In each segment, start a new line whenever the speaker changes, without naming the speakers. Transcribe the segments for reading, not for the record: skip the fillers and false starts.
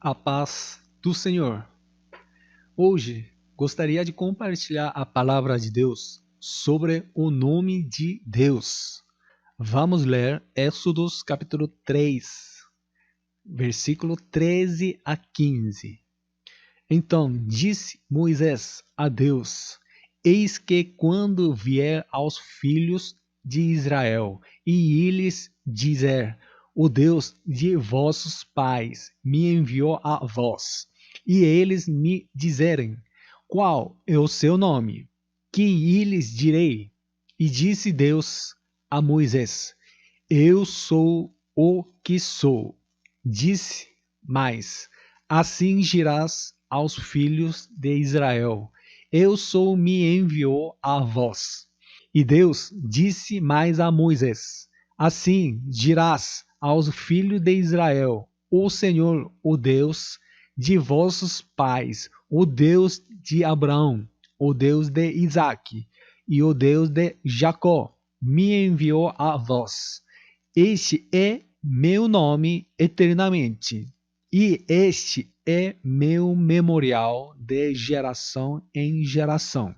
A paz do Senhor. Hoje gostaria de compartilhar a palavra de Deus sobre o nome de Deus. Vamos ler Êxodos capítulo 3, versículo 13 a 15. Então disse Moisés a Deus: Eis que quando vier aos filhos de Israel e eles dizer: O Deus de vossos pais me enviou a vós, e eles me dizerem: Qual é o seu nome? Que lhes direi? E disse Deus a Moisés: Eu sou o que sou. Disse mais: Assim dirás aos filhos de Israel: Eu sou, me enviou a vós. E Deus disse mais a Moisés: Assim dirás aos filhos de Israel: O Senhor, o Deus de vossos pais, o Deus de Abraão, o Deus de Isaque e o Deus de Jacó, me enviou a vós. Este é meu nome eternamente, e este é meu memorial de geração em geração.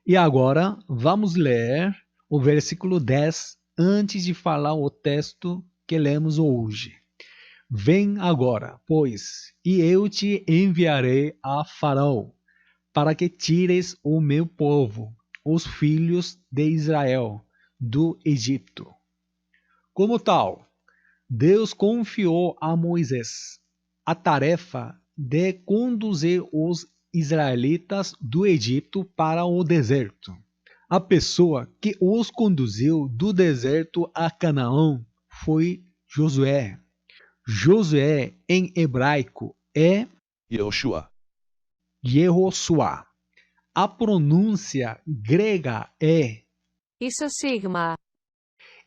E agora vamos ler o versículo 10 antes de falar o texto que lemos hoje. Vem agora, pois, e eu te enviarei a Faraó, para que tires o meu povo, os filhos de Israel, do Egito. Como tal, Deus confiou a Moisés a tarefa de conduzir os israelitas do Egito para o deserto. A pessoa que os conduziu do deserto a Canaã foi Josué. Josué, em hebraico, é
Yehoshua.
Yehoshua. A pronúncia grega é
Isso sigma.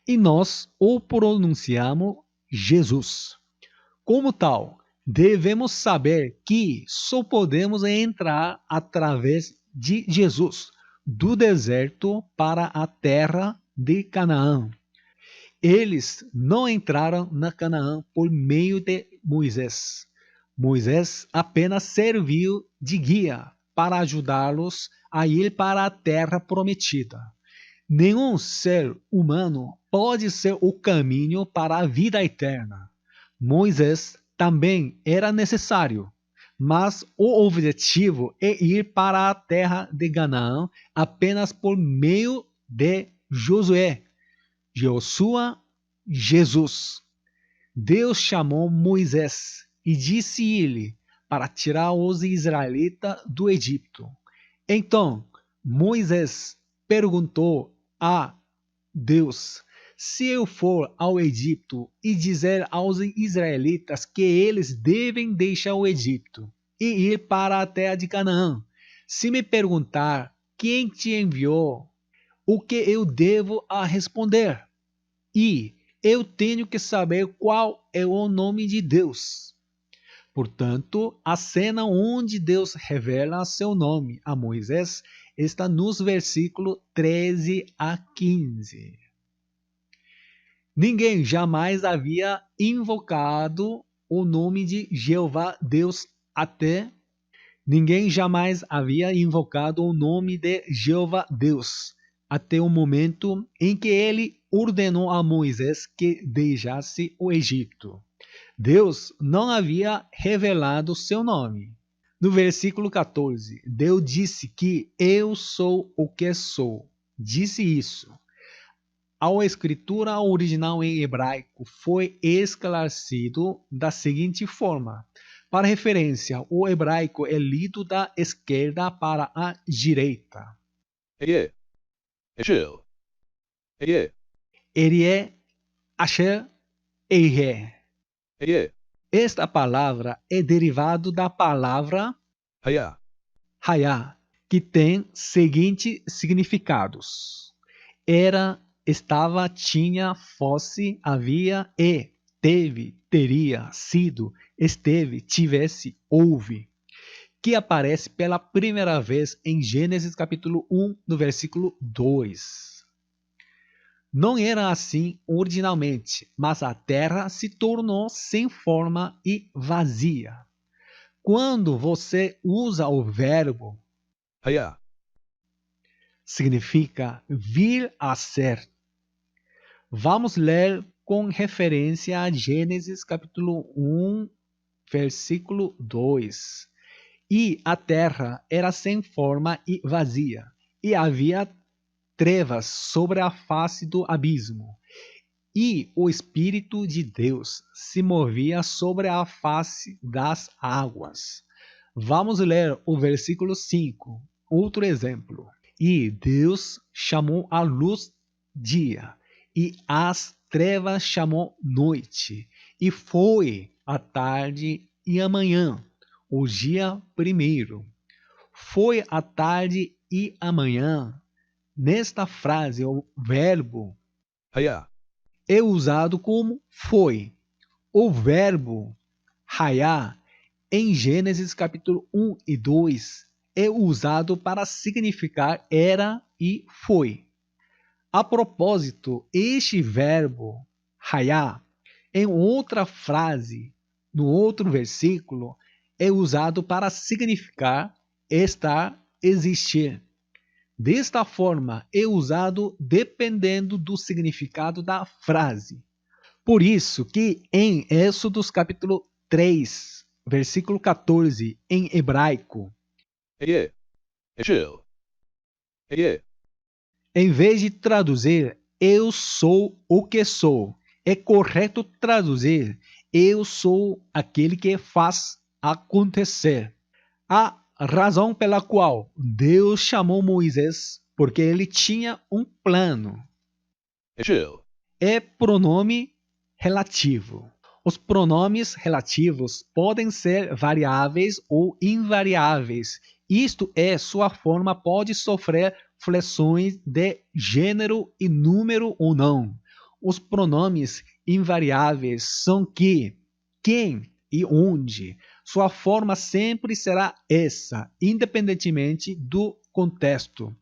e nós o pronunciamos Jesus. Como tal, devemos saber que só podemos entrar através de Jesus do deserto para a terra de Canaã. Eles não entraram na Canaã por meio de Moisés. Moisés apenas serviu de guia para ajudá-los a ir para a terra prometida. Nenhum ser humano pode ser o caminho para a vida eterna. Moisés também era necessário, mas o objetivo é ir para a terra de Canaã apenas por meio de Josué, Josué, Jesus. Deus chamou Moisés e disse-lhe para tirar os israelitas do Egito. Então Moisés perguntou a Deus: se eu for ao Egito e dizer aos israelitas que eles devem deixar o Egito e ir para a terra de Canaã, se me perguntar quem te enviou, o que eu devo a responder? E eu tenho que saber qual é o nome de Deus. Portanto, a cena onde Deus revela seu nome a Moisés está nos versículos 13 a 15. Ninguém jamais havia invocado o nome de Jeová Deus até o momento em que ele ordenou a Moisés que deixasse o Egito. Deus não havia revelado seu nome. No versículo 14, Deus disse que eu sou o que sou. Disse isso. A escritura original em hebraico foi esclarecido da seguinte forma. Para referência, o hebraico é lido da esquerda para a direita.
Eye. Eshel. Eye.
Erie, Asher, Eire.
Eye.
Esta palavra é derivada da palavra
Haya.
Hayá, que tem seguintes significados. Era, estava, tinha, fosse, havia e teve, teria, sido, esteve, tivesse, houve, que aparece pela primeira vez em Gênesis capítulo 1, no versículo 2. Não era assim originalmente, mas a terra se tornou sem forma e vazia. quando você usa o verbo,
Haya.
significa vir a ser. Vamos ler com referência a Gênesis capítulo 1, versículo 2. E a terra era sem forma e vazia, e havia trevas sobre a face do abismo, e o Espírito de Deus se movia sobre a face das águas. Vamos ler o versículo 5, outro exemplo. E Deus chamou a luz dia, e as trevas chamou noite, e foi a tarde e a manhã, o dia primeiro. Foi a tarde e a manhã. Nesta frase, o verbo
Haya.
é usado como foi. O verbo hayá, em Gênesis capítulo 1 e 2, é usado para significar era e foi. A propósito, este verbo hayá, em outra frase, no outro versículo, é usado para significar estar, existir. Desta forma, é usado dependendo do significado da frase. Por isso que em Êxodos capítulo 3, versículo 14, em hebraico,
Aye. Eshel. Aye.
em vez de traduzir eu sou o que sou, é correto traduzir eu sou aquele que faz acontecer. A razão pela qual Deus chamou Moisés, porque ele tinha um plano,
Eshel.
é pronome relativo. Os pronomes relativos podem ser variáveis ou invariáveis. Isto é, sua forma pode sofrer flexões de gênero e número ou não. Os pronomes invariáveis são que, quem e onde. Sua forma sempre será essa, independentemente do contexto.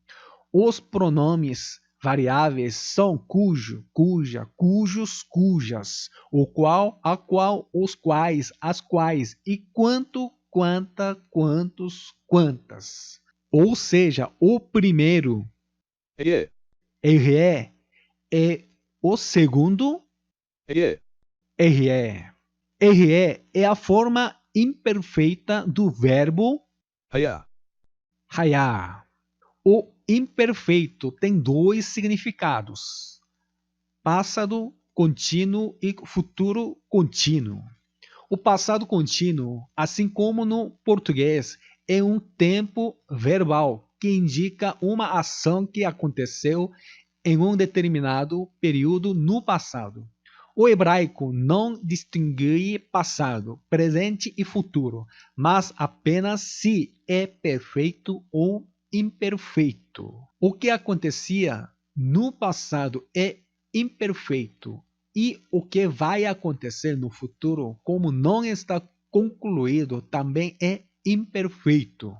Os pronomes variáveis são cujo, cuja, cujos, cujas, o qual, a qual, os quais, as quais e quanto, quanta, quantos, quantas. Ou seja, o primeiro
Aye.
RE é o segundo
Aye.
RE. RE é a forma imperfeita do verbo
Haya.
hayá. O imperfeito tem dois significados: passado contínuo e futuro contínuo. O passado contínuo, assim como no português, é um tempo verbal que indica uma ação que aconteceu em um determinado período no passado. O hebraico não distingue passado, presente e futuro, mas apenas se é perfeito ou imperfeito. O que acontecia no passado é imperfeito e o que vai acontecer no futuro, como não está concluído, também é imperfeito.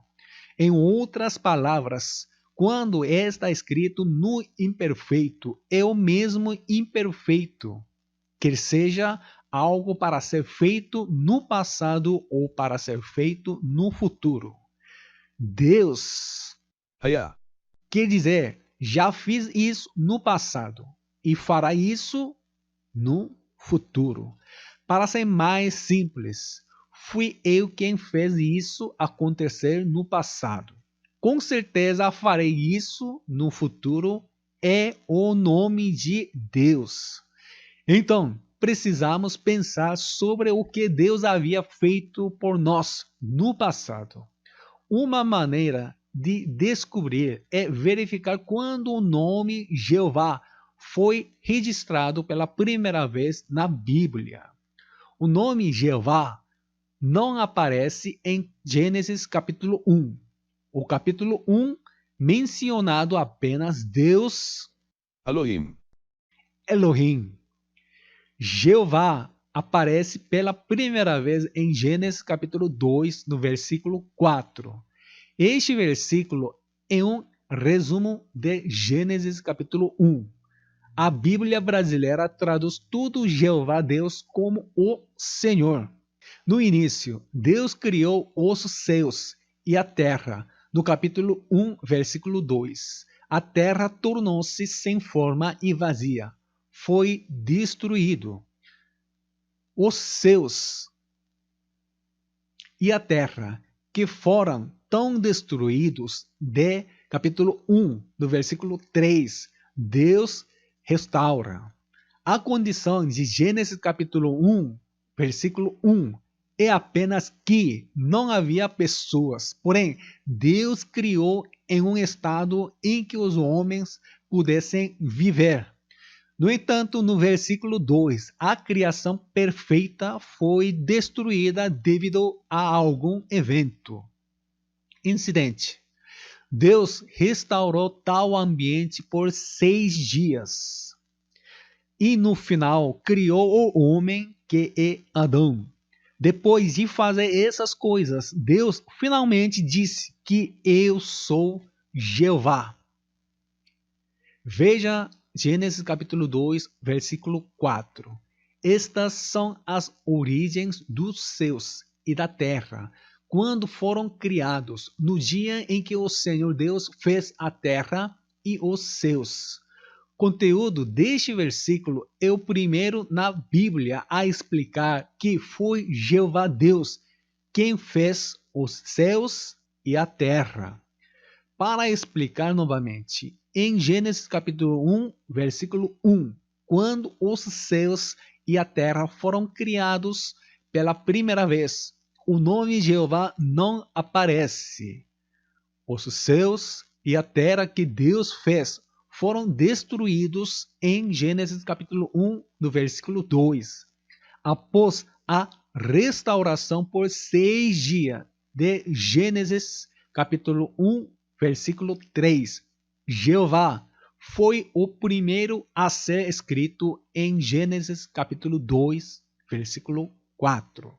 Em outras palavras, quando está escrito no imperfeito, é o mesmo imperfeito, quer seja algo para ser feito no passado ou para ser feito no futuro. Deus
Haya.
quer dizer, já fiz isso no passado e fará isso no futuro. Para ser mais simples, fui eu quem fez isso acontecer no passado. Com certeza farei isso no futuro. É o nome de Deus. Então, precisamos pensar sobre o que Deus havia feito por nós no passado. Uma maneira de descobrir é verificar quando o nome Jeová foi registrado pela primeira vez na Bíblia. O nome Jeová não aparece em Gênesis capítulo 1. O capítulo 1 mencionado apenas Deus
Elohim.
Elohim. Jeová aparece pela primeira vez em Gênesis capítulo 2, no versículo 4. Este versículo é um resumo de Gênesis capítulo 1. A Bíblia brasileira traduz tudo Jeová Deus como o Senhor. No início, Deus criou os céus e a terra. No capítulo 1, versículo 2. A terra tornou-se sem forma e vazia. Foi destruído. Os céus e a terra que foram tão destruídos, de capítulo 1, do versículo 3, Deus restaura. A condição de Gênesis capítulo 1, versículo 1, é apenas que não havia pessoas, porém, Deus criou em um estado em que os homens pudessem viver. No entanto, no versículo 2, a criação perfeita foi destruída devido a algum evento, incidente. Deus restaurou tal ambiente por 6 dias. E no final, criou o homem, que é Adão. Depois de fazer essas coisas, Deus finalmente disse que eu sou Jeová. Veja Gênesis capítulo 2, versículo 4. Estas são as origens dos céus e da terra, quando foram criados, no dia em que o Senhor Deus fez a terra e os céus. Conteúdo deste versículo é o primeiro na Bíblia a explicar que foi Jeová Deus quem fez os céus e a terra. Para explicar novamente, em Gênesis capítulo 1, versículo 1, quando os céus e a terra foram criados pela primeira vez, o nome Jeová não aparece. Os céus e a terra que Deus fez foram destruídos em Gênesis capítulo 1, no versículo 2, após a restauração por 6 dias de Gênesis capítulo 1, versículo 3. Jeová foi o primeiro a ser escrito em Gênesis capítulo 2, versículo 4.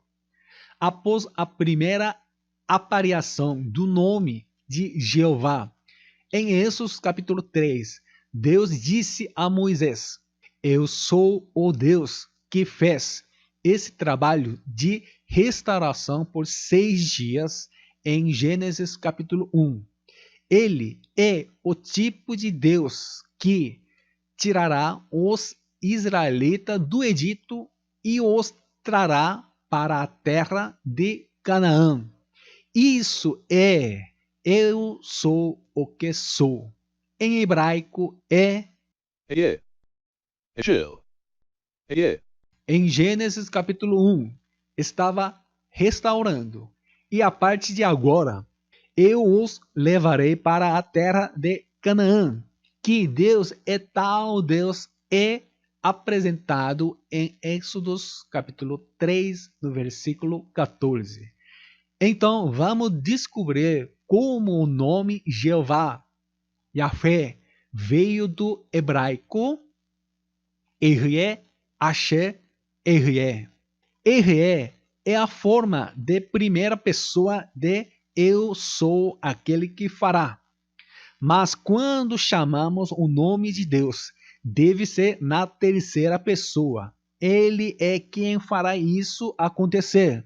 Após a primeira aparição do nome de Jeová, em Êxodo capítulo 3, Deus disse a Moisés: eu sou o Deus que fez esse trabalho de restauração por 6 dias em Gênesis capítulo 1. Ele é o tipo de Deus que tirará os israelitas do Egito e os trará para a terra de Canaã. Isso é eu sou o que sou. Em hebraico é
Ehyeh. Eshel. Ehyeh.
em Gênesis capítulo 1, estava restaurando. E a partir de agora, eu os levarei para a terra de Canaã, que Deus é tal Deus é apresentado em Êxodos capítulo 3, no versículo 14. Então, vamos descobrir como o nome Jeová, Yahvé, veio do hebraico Ehyeh, Asher, Ehyeh. Ehyeh é a forma de primeira pessoa de eu sou aquele que fará. Mas quando chamamos o nome de Deus, deve ser na terceira pessoa. Ele é quem fará isso acontecer.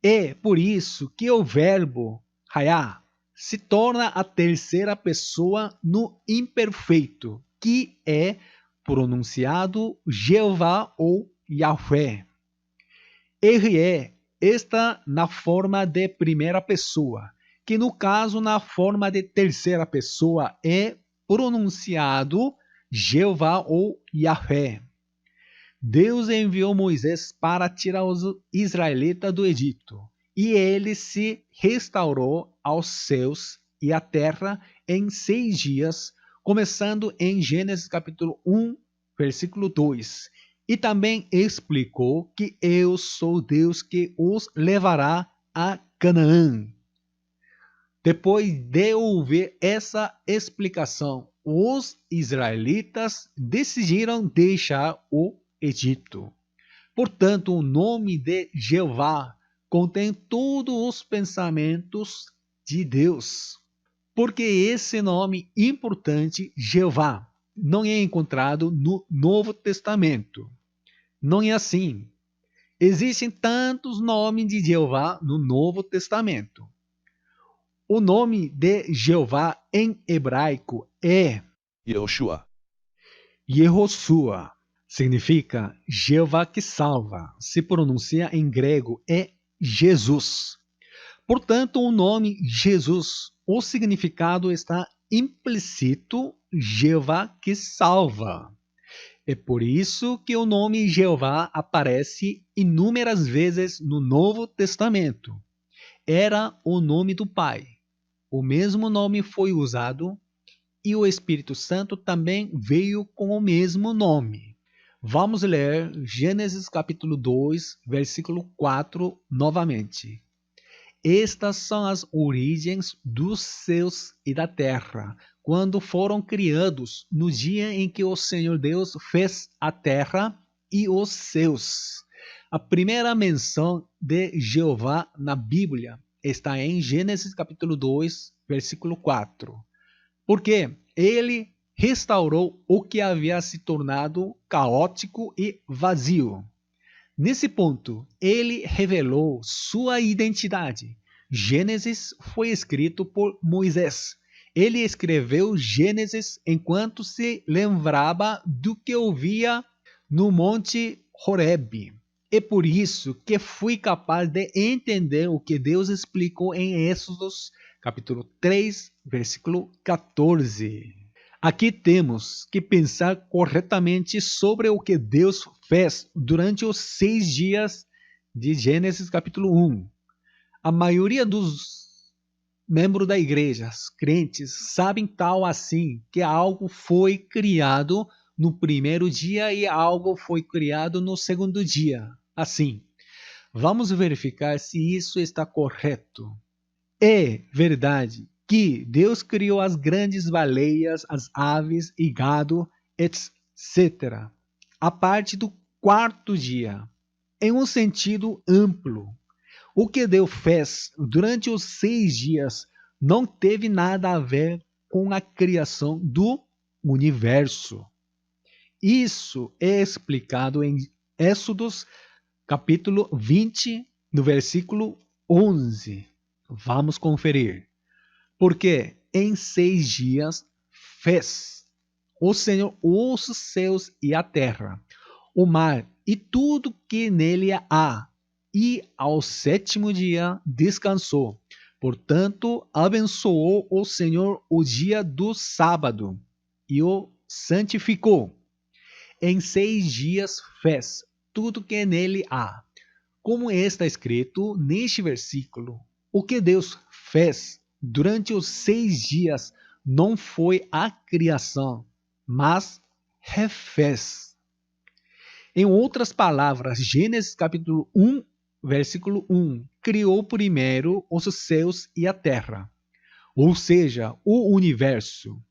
É por isso que o verbo hayá se torna a terceira pessoa no imperfeito, que é pronunciado Jeová ou Yahvé. Ehyeh está na forma de primeira pessoa, que no caso na forma de terceira pessoa é pronunciado Jeová ou Yahvé. Deus enviou Moisés para tirar os israelitas do Egito, e ele se restaurou aos céus e à terra em 6 dias, começando em Gênesis capítulo 1, versículo 2. E também explicou que eu sou Deus que os levará a Canaã. Depois de ouvir essa explicação, os israelitas decidiram deixar o Egito. Portanto, o nome de Jeová contém todos os pensamentos de Deus. Porque esse nome importante, Jeová, não é encontrado no Novo Testamento. Não é assim. Existem tantos nomes de Jeová no Novo Testamento. O nome de Jeová em hebraico é
Yehoshua,
Yehoshua. Significa Jeová que salva. Se pronuncia em grego é Jesus. Portanto, o nome Jesus, o significado está implícito Jeová que salva. É por isso que o nome Jeová aparece inúmeras vezes no Novo Testamento. Era o nome do Pai. O mesmo nome foi usado e o Espírito Santo também veio com o mesmo nome. Vamos ler Gênesis capítulo 2, versículo 4 novamente. Estas são as origens dos céus e da terra, quando foram criados no dia em que o Senhor Deus fez a terra e os céus. A primeira menção de Jeová na Bíblia está em Gênesis capítulo 2, versículo 4. Porque ele restaurou o que havia se tornado caótico e vazio. Nesse ponto, ele revelou sua identidade. Gênesis foi escrito por Moisés. Ele escreveu Gênesis enquanto se lembrava do que ouvia no Monte Horebe. É por isso que fui capaz de entender o que Deus explicou em Êxodos, capítulo 3, versículo 14. Aqui temos que pensar corretamente sobre o que Deus fez durante os 6 dias de Gênesis capítulo 1. A maioria dos membros da igreja, crentes, sabem tal assim que algo foi criado no primeiro dia e algo foi criado no segundo dia. Assim, vamos verificar se isso está correto. É verdade que Deus criou as grandes baleias, as aves e gado, etc. A parte do quarto dia, em um sentido amplo. O que Deus fez durante os 6 dias não teve nada a ver com a criação do universo. Isso é explicado em Êxodos, capítulo 20, no versículo 11. Vamos conferir. Porque em 6 dias fez o Senhor os céus e a terra, o mar e tudo que nele há, e ao 7º dia descansou. Portanto, abençoou o Senhor o dia do sábado e o santificou. Em 6 dias fez tudo que nele há. Como está escrito neste versículo, o que Deus fez durante os 6 dias não foi a criação, mas refez. Em outras palavras, Gênesis capítulo 1, versículo 1, criou primeiro os céus e a terra, ou seja, o universo.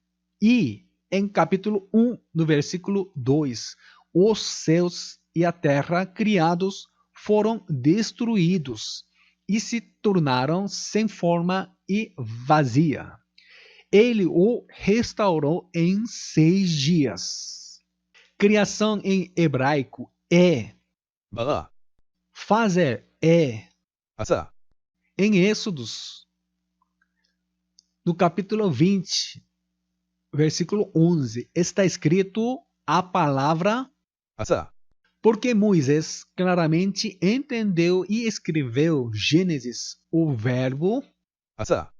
E em capítulo 1, no versículo 2, os céus e a terra criados foram destruídos e se tornaram sem forma e vazia. Ele o restaurou em 6 dias. Criação em hebraico é,
bara,
fazer é.
asa,
Em Êxodos, no capítulo 20, versículo 11, está escrito a palavra
asa,
porque Moisés claramente entendeu e escreveu Gênesis. O verbo
asa,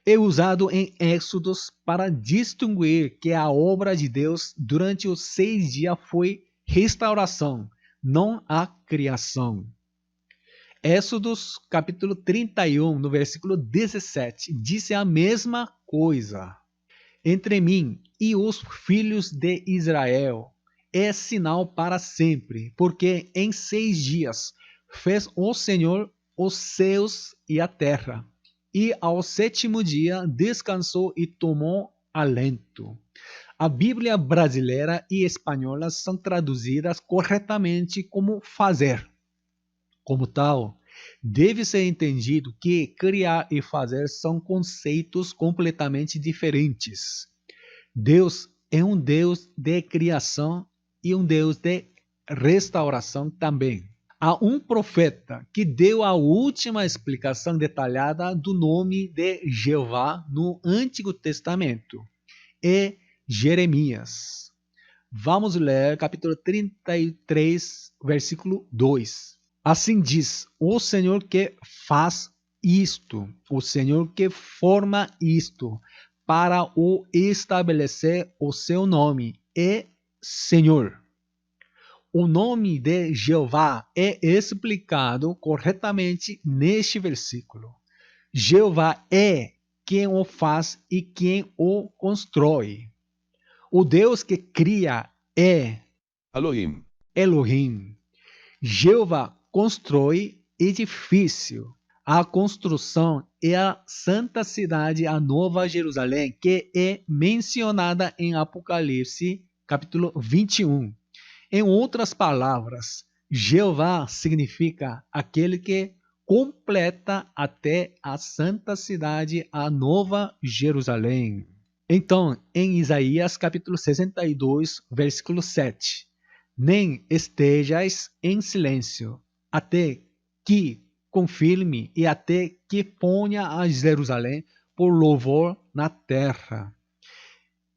é usado em Êxodos para distinguir que a obra de Deus durante os 6 dias foi restauração, não a criação. Êxodos capítulo 31, no versículo 17, disse a mesma coisa. Entre mim e os filhos de Israel é sinal para sempre, porque em 6 dias fez o Senhor os céus e a terra, e ao 7º dia descansou e tomou alento. A Bíblia brasileira e espanhola são traduzidas corretamente como fazer. Como tal, deve ser entendido que criar e fazer são conceitos completamente diferentes. Deus é um Deus de criação e um Deus de restauração também. Há um profeta que deu a última explicação detalhada do nome de Jeová no Antigo Testamento. É Jeremias. Vamos ler capítulo 33, versículo 2. Assim diz o Senhor que faz isto, o Senhor que forma isto, para o estabelecer o seu nome, é Senhor. O nome de Jeová é explicado corretamente neste versículo. Jeová é quem o faz e quem o constrói. O Deus que cria é
Elohim.
Elohim. Jeová constrói edifício. A construção é a santa cidade, a Nova Jerusalém, que é mencionada em Apocalipse, capítulo 21. Em outras palavras, Jeová significa aquele que completa até a santa cidade, a Nova Jerusalém. Então, em Isaías capítulo 62, versículo 7, nem estejais em silêncio, até que confirme e até que ponha a Jerusalém por louvor na terra.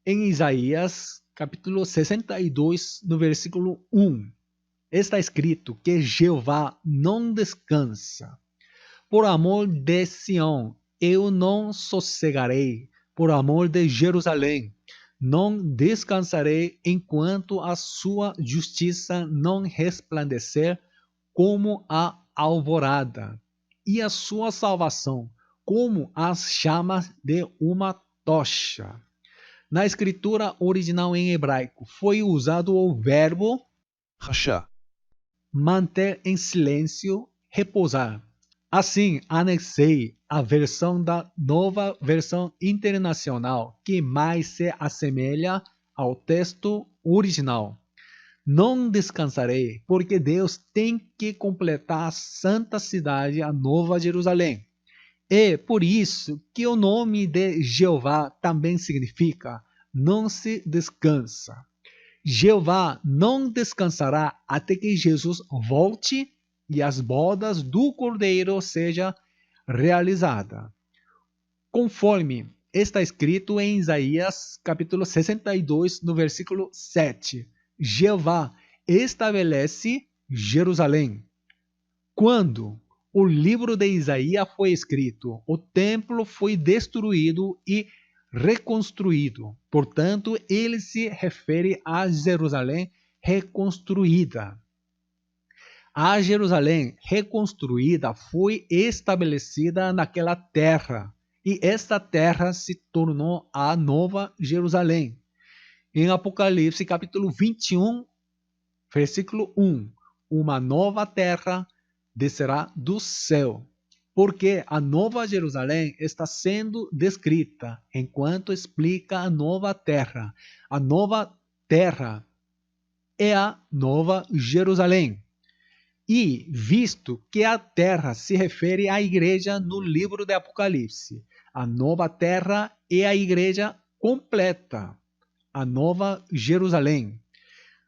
Em Isaías capítulo 62, no versículo 1, está escrito que Jeová não descansa. Por amor de Sião, eu não sossegarei. Por amor de Jerusalém, não descansarei enquanto a sua justiça não resplandecer como a alvorada, e a sua salvação como as chamas de uma tocha. Na escritura original em hebraico, foi usado o verbo
Chashá.
manter em silêncio, repousar. Assim, anexei a versão da Nova Versão Internacional, que mais se assemelha ao texto original. Não descansarei, porque Deus tem que completar a santa cidade, a Nova Jerusalém. É por isso que o nome de Jeová também significa não se descansa. Jeová não descansará até que Jesus volte e as bodas do Cordeiro seja realizada. Conforme está escrito em Isaías capítulo 62, no versículo 7, Jeová estabelece Jerusalém. Quando o livro de Isaías foi escrito, o templo foi destruído e reconstruído. Portanto, ele se refere a Jerusalém reconstruída. A Jerusalém reconstruída foi estabelecida naquela terra, e esta terra se tornou a Nova Jerusalém. Em Apocalipse, capítulo 21, versículo 1, uma nova terra descerá do céu, porque a Nova Jerusalém está sendo descrita enquanto explica a nova terra. A nova terra é a Nova Jerusalém. E, visto que a terra se refere à igreja no livro de Apocalipse, a nova terra é a igreja completa, a Nova Jerusalém.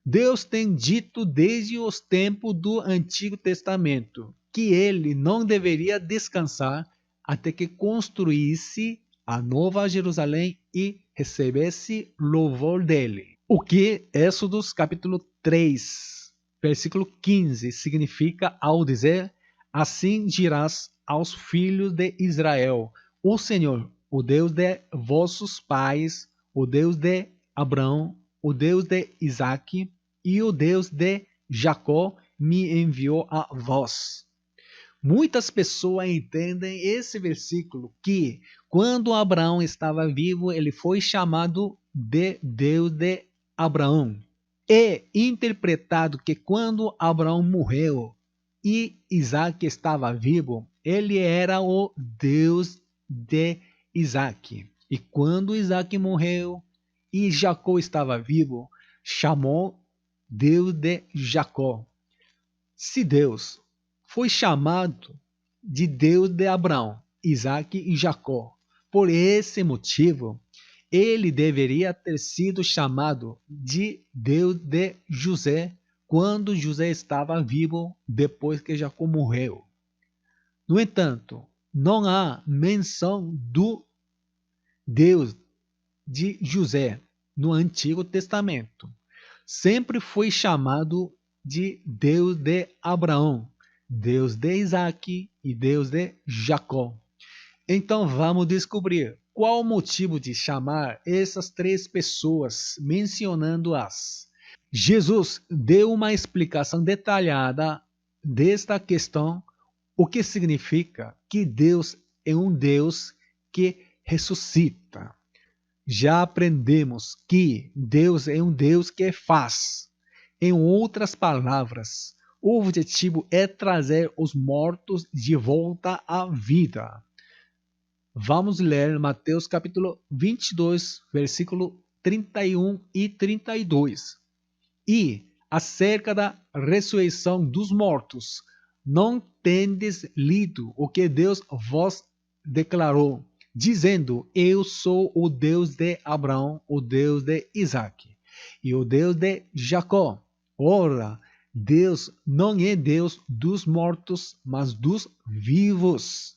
Deus tem dito desde os tempos do Antigo Testamento que ele não deveria descansar até que construísse a Nova Jerusalém e recebesse louvor dele. O que Êxodos capítulo 3, versículo 15 significa ao dizer: assim dirás aos filhos de Israel, o Senhor, o Deus de vossos pais, o Deus de Abraão, o Deus de Isaque e o Deus de Jacó me enviou a vós. Muitas pessoas entendem esse versículo que, quando Abraão estava vivo, ele foi chamado de Deus de Abraão. É interpretado que quando Abraão morreu e Isaac estava vivo, ele era o Deus de Isaac. E quando Isaac morreu e Jacó estava vivo, chamou Deus de Jacó. Se Deus foi chamado de Deus de Abraão, Isaac e Jacó, por esse motivo, ele deveria ter sido chamado de Deus de José quando José estava vivo, depois que Jacó morreu. No entanto, não há menção do Deus de José no Antigo Testamento. Sempre foi chamado de Deus de Abraão, Deus de Isaac e Deus de Jacó. Então vamos descobrir qual o motivo de chamar essas três pessoas, mencionando-as. Jesus deu uma explicação detalhada desta questão, o que significa que Deus é um Deus que ressuscita. Já aprendemos que Deus é um Deus que faz. Em outras palavras, o objetivo é trazer os mortos de volta à vida. Vamos ler Mateus capítulo 22, versículo 31 e 32. E acerca da ressurreição dos mortos, não tendes lido o que Deus vos declarou, dizendo: Eu sou o Deus de Abraão, o Deus de Isaac e o Deus de Jacó. Ora, Deus não é Deus dos mortos, mas dos vivos.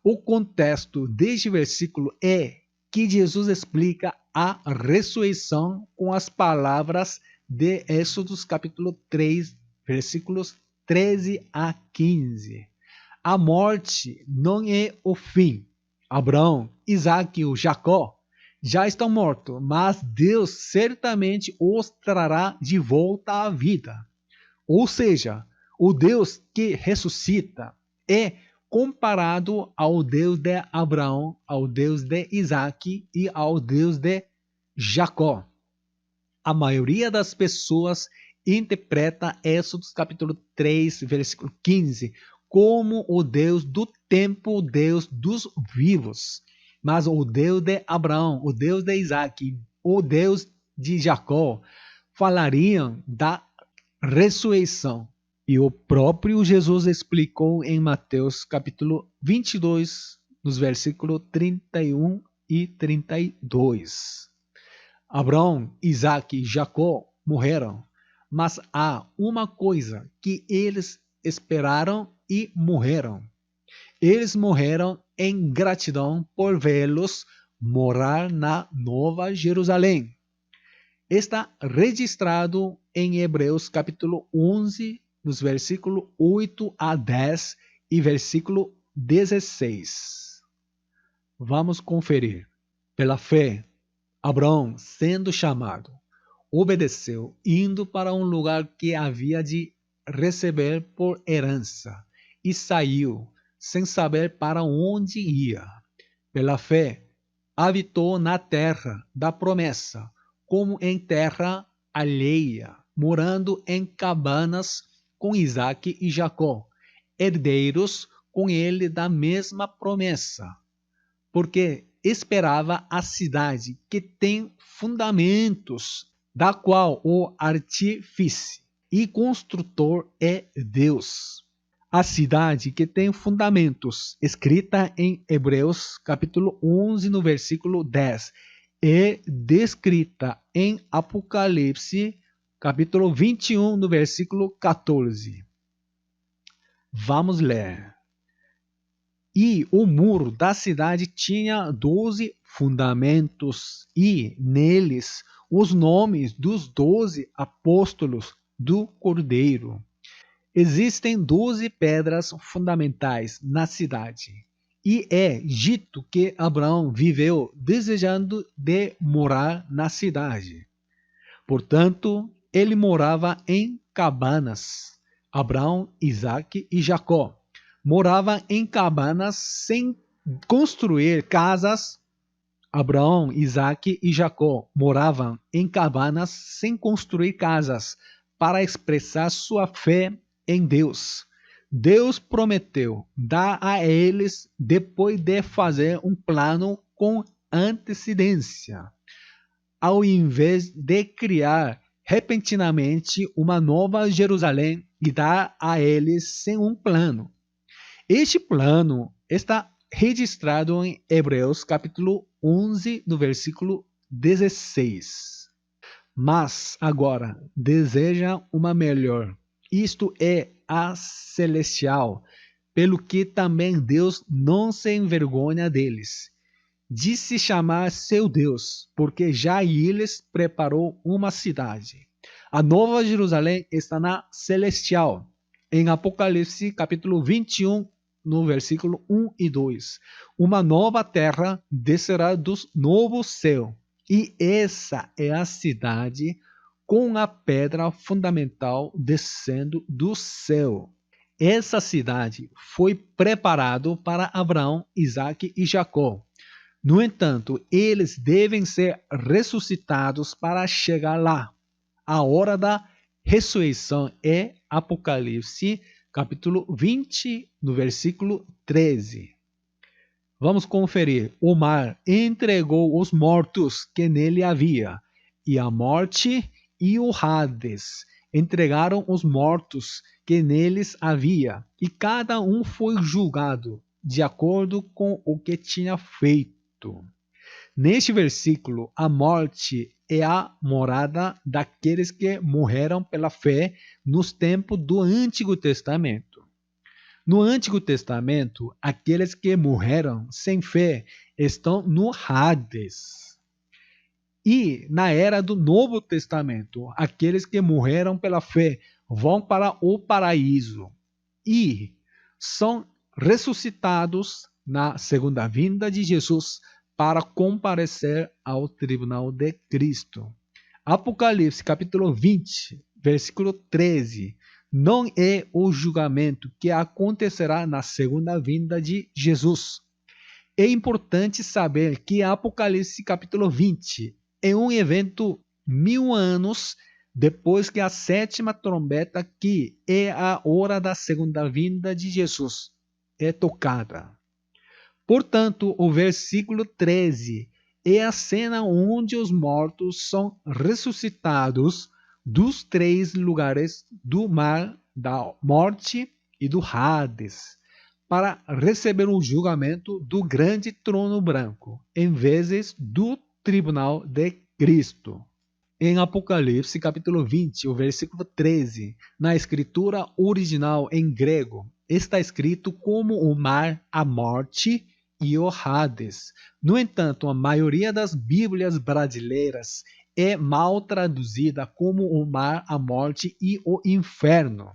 O contexto deste versículo é que Jesus explica a ressurreição com as palavras de Êxodo capítulo 3, versículos 13 a 15. A morte não é o fim. Abraão, Isaac e Jacó já estão mortos, mas Deus certamente os trará de volta à vida. Ou seja, o Deus que ressuscita é comparado ao Deus de Abraão, ao Deus de Isaac e ao Deus de Jacó. A maioria das pessoas interpreta Êxodo capítulo 3, versículo 15, como o Deus do tempo, o Deus dos vivos. Mas o Deus de Abraão, o Deus de Isaac, o Deus de Jacó, falariam da ressurreição. E o próprio Jesus explicou em Mateus capítulo 22, nos versículos 31 e 32. Abraão, Isaac e Jacó morreram, mas há uma coisa que eles esperaram e morreram. Eles morreram em gratidão por vê-los morar na Nova Jerusalém. Está registrado em Hebreus capítulo 11, nos versículos 8 a 10 e versículo 16. Vamos conferir. Pela fé, Abraão, sendo chamado, obedeceu, indo para um lugar que havia de receber por herança, e saiu, sem saber para onde ia. Pela fé, habitou na terra da promessa, como em terra alheia, morando em cabanas com Isaac e Jacó, herdeiros com ele da mesma promessa, porque esperava a cidade que tem fundamentos, da qual o artífice e construtor é Deus. A cidade que tem fundamentos, escrita em Hebreus capítulo 11, no versículo 10, é descrita em Apocalipse capítulo 21, no versículo 14. Vamos ler. E o muro da cidade tinha 12 fundamentos, e neles os nomes dos 12 apóstolos do Cordeiro. Existem 12 pedras fundamentais na cidade, e é dito que Abraão viveu desejando de morar na cidade. Portanto, ele morava em cabanas. Abraão, Isaac e Jacó moravam em cabanas sem construir casas. Abraão, Isaac e Jacó moravam em cabanas sem construir casas para expressar sua fé em Deus. Deus prometeu dar a eles depois de fazer um plano com antecedência, ao invés de criar repentinamente uma nova Jerusalém e dar a eles sem um plano. Este plano está registrado em Hebreus capítulo 11, no versículo 16. mas agora deseja uma melhor, isto é, a celestial, pelo que também Deus não se envergonha deles, de se chamar seu Deus, porque já lhes preparou uma cidade. A Nova Jerusalém está na celestial, em Apocalipse capítulo 21, no versículo 1 e 2. Uma nova terra descerá do novo céu, e essa é a cidade com a pedra fundamental descendo do céu. Essa cidade foi preparada para Abraão, Isaque e Jacó. No entanto, eles devem ser ressuscitados para chegar lá. A hora da ressurreição é Apocalipse, capítulo 20, no versículo 13. Vamos conferir. O mar entregou os mortos que nele havia, e a morte e o Hades entregaram os mortos que neles havia, e cada um foi julgado de acordo com o que tinha feito. Neste versículo, a morte é a morada daqueles que morreram pela fé nos tempos do Antigo Testamento. No Antigo Testamento, aqueles que morreram sem fé estão no Hades. E na era do Novo Testamento, aqueles que morreram pela fé vão para o paraíso e são ressuscitados na segunda vinda de Jesus para comparecer ao tribunal de Cristo. Apocalipse capítulo 20, versículo 13. Não é o julgamento que acontecerá na segunda vinda de Jesus. É importante saber que Apocalipse capítulo 20 é um evento 1000 anos depois que a sétima trombeta, que é a hora da segunda vinda de Jesus, é tocada. Portanto, o versículo 13 é a cena onde os mortos são ressuscitados dos 3 lugares do mar, da morte e do Hades, para receber o julgamento do grande trono branco, em vez do tribunal de Cristo. Em Apocalipse, capítulo 20, o versículo 13, na escritura original em grego, está escrito como o mar, a morte e o Hades. No entanto, a maioria das Bíblias brasileiras é mal traduzida como o mar, a morte e o inferno.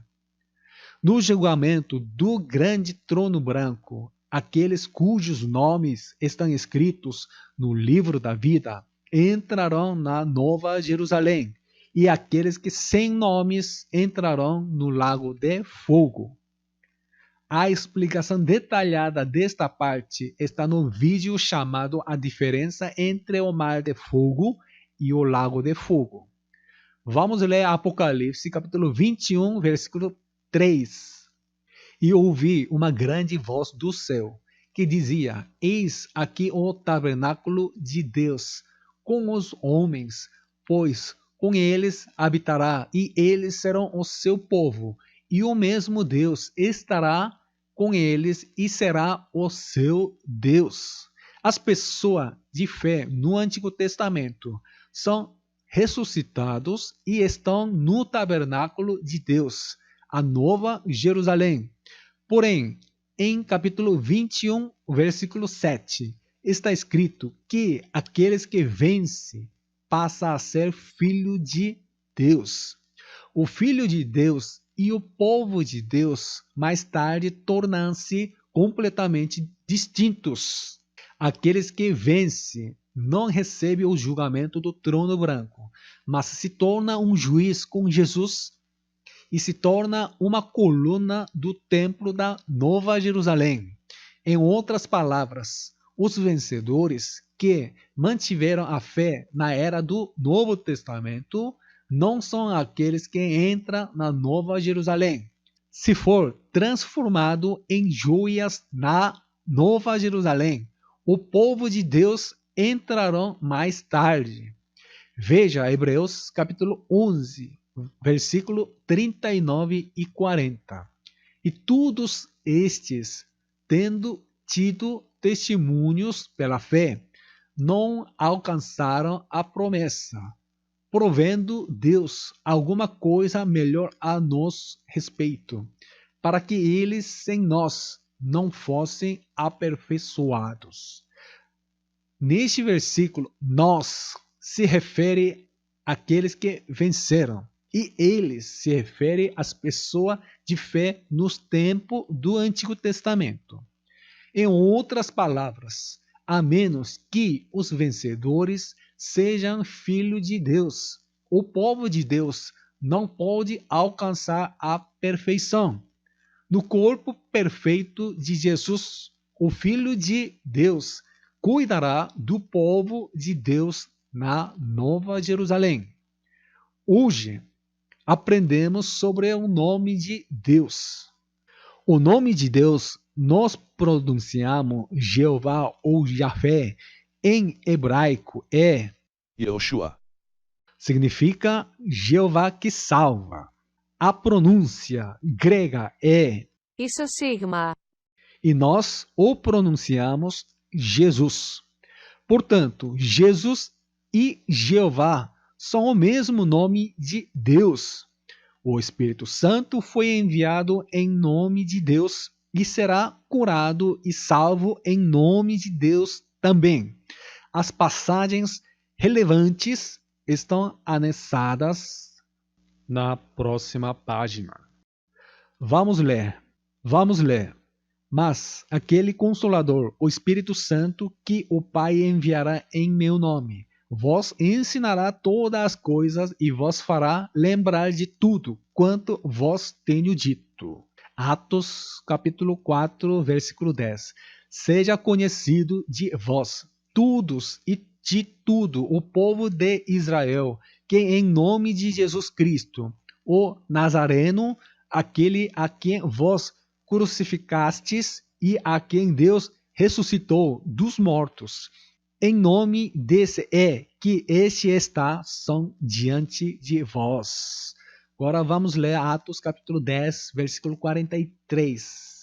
No julgamento do grande trono branco, aqueles cujos nomes estão escritos no livro da vida entrarão na Nova Jerusalém, e aqueles que sem nomes entrarão no lago de fogo. A explicação detalhada desta parte está no vídeo chamado A Diferença entre o Mar de Fogo e o Lago de Fogo. Vamos ler Apocalipse, capítulo 21, versículo 3. E ouvi uma grande voz do céu, que dizia: Eis aqui o tabernáculo de Deus com os homens, pois com eles habitará, e eles serão o seu povo, e o mesmo Deus estará com eles e será o seu Deus. As pessoas de fé no Antigo Testamento são ressuscitados e estão no tabernáculo de Deus, a Nova Jerusalém. Porém, em capítulo 21, versículo 7, está escrito que aqueles que vencem passam a ser filho de Deus. O Filho de Deus e o povo de Deus mais tarde tornam-se completamente distintos. Aqueles que vencem não recebem o julgamento do trono branco, mas se torna um juiz com Jesus e se torna uma coluna do templo da Nova Jerusalém. Em outras palavras, os vencedores que mantiveram a fé na era do Novo Testamento não são aqueles que entram na Nova Jerusalém. Se for transformado em joias na Nova Jerusalém, o povo de Deus entrarão mais tarde. Veja Hebreus capítulo 11, versículo 39 e 40. E todos estes, tendo tido testemunhos pela fé, não alcançaram a promessa, provendo Deus alguma coisa melhor a nosso respeito, para que eles sem nós não fossem aperfeiçoados. Neste versículo, nós se refere àqueles que venceram, e eles se refere às pessoas de fé nos tempos do Antigo Testamento. Em outras palavras, a menos que os vencedores sejam filhos de Deus, o povo de Deus não pode alcançar a perfeição. No corpo perfeito de Jesus, o Filho de Deus cuidará do povo de Deus na Nova Jerusalém. Hoje, aprendemos sobre o nome de Deus. O nome de Deus nós pronunciamos Jeová ou Yahvé em hebraico
Yehoshua.
significa Jeová que salva. A pronúncia grega é
Isso sigma.
e nós o pronunciamos Jesus. Portanto, Jesus e Jeová são o mesmo nome de Deus. O Espírito Santo foi enviado em nome de Deus e será curado e salvo em nome de Deus também. As passagens relevantes estão anexadas na próxima página. Vamos ler. Mas aquele Consolador, o Espírito Santo, que o Pai enviará em meu nome, vos ensinará todas as coisas e vos fará lembrar de tudo quanto vos tenho dito. Atos capítulo 4, versículo 10. Seja conhecido de vós, todos e de tudo, o povo de Israel, que em nome de Jesus Cristo, o Nazareno, aquele a quem vós crucificastes e a quem Deus ressuscitou dos mortos, em nome desse é que este está são diante de vós. Agora vamos ler Atos capítulo 10, versículo 43.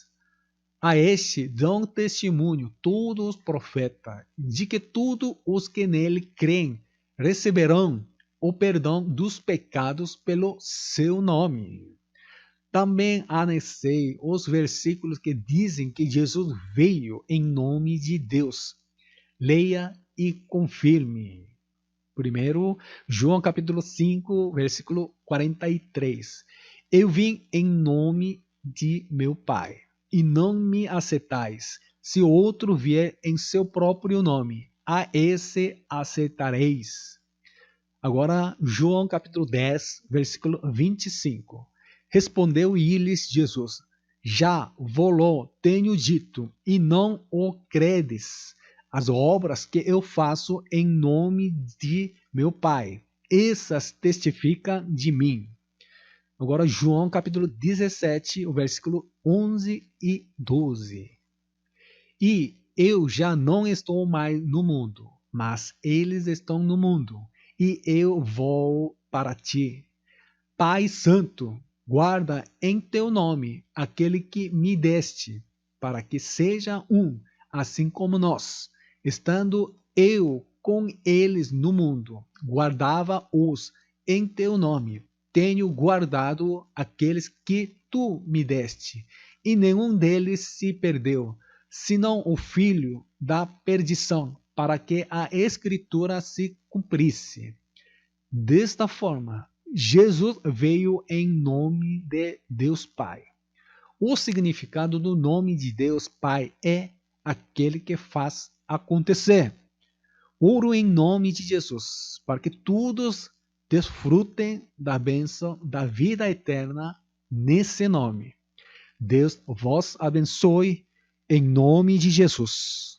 A este dão testemunho todos os profetas, de que todos os que nele creem receberão o perdão dos pecados pelo seu nome. Também anexei os versículos que dizem que Jesus veio em nome de Deus. Leia e confirme. Primeiro, João capítulo 5, versículo 43. Eu vim em nome de meu Pai, e não me aceitais. Se outro vier em seu próprio nome, a esse aceitareis. Agora, João capítulo 10, versículo 25. Respondeu-lhes Jesus: já vos tenho dito, e não o credes. As obras que eu faço em nome de meu Pai, essas testificam de mim. Agora, João capítulo 17, o versículo 11 e 12. E eu já não estou mais no mundo, mas eles estão no mundo, e eu vou para ti. Pai Santo, guarda em teu nome aquele que me deste, para que seja um, assim como nós. Estando eu com eles no mundo, guardava-os em teu nome. Tenho guardado aqueles que tu me deste, e nenhum deles se perdeu, senão o filho da perdição, para que a Escritura se cumprisse. Desta forma, Jesus veio em nome de Deus Pai. O significado do nome de Deus Pai é aquele que faz acontecer. Oro em nome de Jesus, para que todos desfrutem da bênção da vida eterna nesse nome. Deus vos abençoe em nome de Jesus.